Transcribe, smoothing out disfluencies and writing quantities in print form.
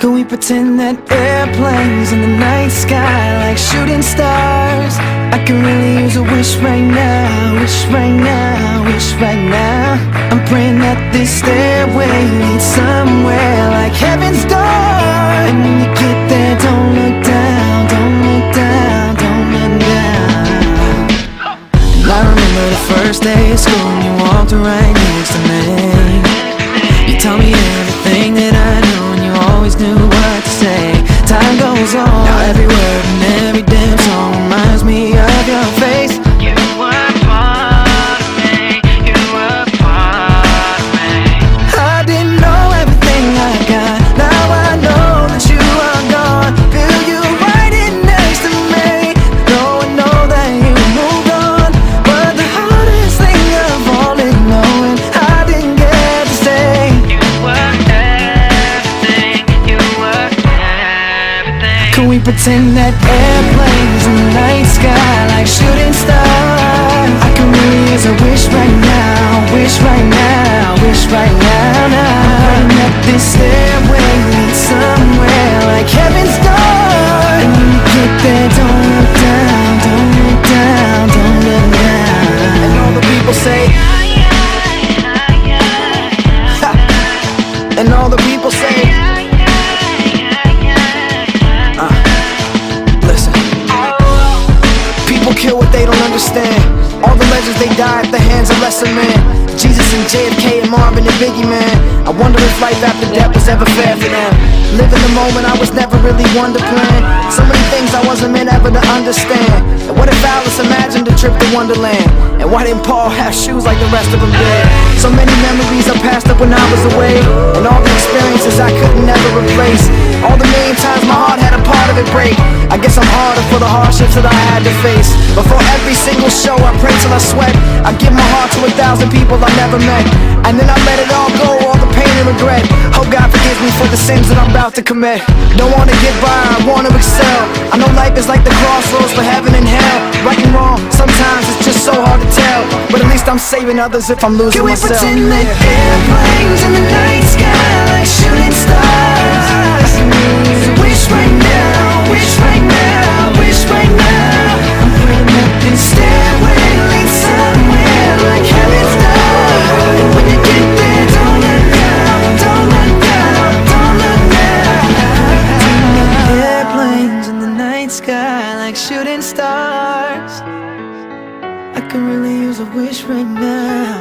Can we pretend that airplanes in the night sky like shooting stars? I can really use a wish right now, wish right now, wish right now. I'm praying that this stairway leads somewhere like heaven's door. And when you get there, don't look down, don't look down, don't look down. And I remember the first day of school and you walked right next to me. You told me everything that I knew and you always knew what to say. Time goes on, now every word and every damn song reminds me of your face. You were part of me, you were part of me. I didn't know everything I got, now I know that you are gone. Feel you right in next to me, though I know that you moved on. But the hardest thing of all is knowing I didn't get to stay. You were everything, you were everything. Can we pretend that airplanes in the night sky like shooting stars? I can really use a wish right now, wish right now, wish right now, now. And that this stairway leads somewhere like heaven's door. And when you get there, don't look down, don't look down, don't look down. And all the people say, and all the people say, listen. People kill what they don't understand. All the legends, they die at the hands of lesser men. Jesus and JFK and Marvin and Biggie, man. I wonder if life after death was ever fair for them. Living the moment, I was never really one to plan. So many things I wasn't meant ever to understand. And what if Alice imagined a trip to Wonderland? And why didn't Paul have shoes like the rest of them did? So many memories I passed up when I was away, and all the experiences I couldn't ever replace. All the million times my heart had a part of it break. I guess I'm harder for the hardships that I had to face. Before every single show I pray till I sweat. I give my heart to 1,000 people I never met, and then I let it all go, all the pain and regret. Hope God forgives me for the sins that I'm about to commit. Don't wanna get by, I wanna excel. I know life is like the crossroads for heaven and hell. Right and wrong, sometimes it's just so hard to tell. But at least I'm saving others if I'm losing myself. Can we pretend that airplanes in the night sky like shooting stars? I can use a wish right now, wish right now, wish right now. I'm praying that this stairway leads somewhere like heaven's door. And when you get there, don't look down, don't look down, don't look down. Airplanes in the night sky like shooting stars. I can really use a wish right now.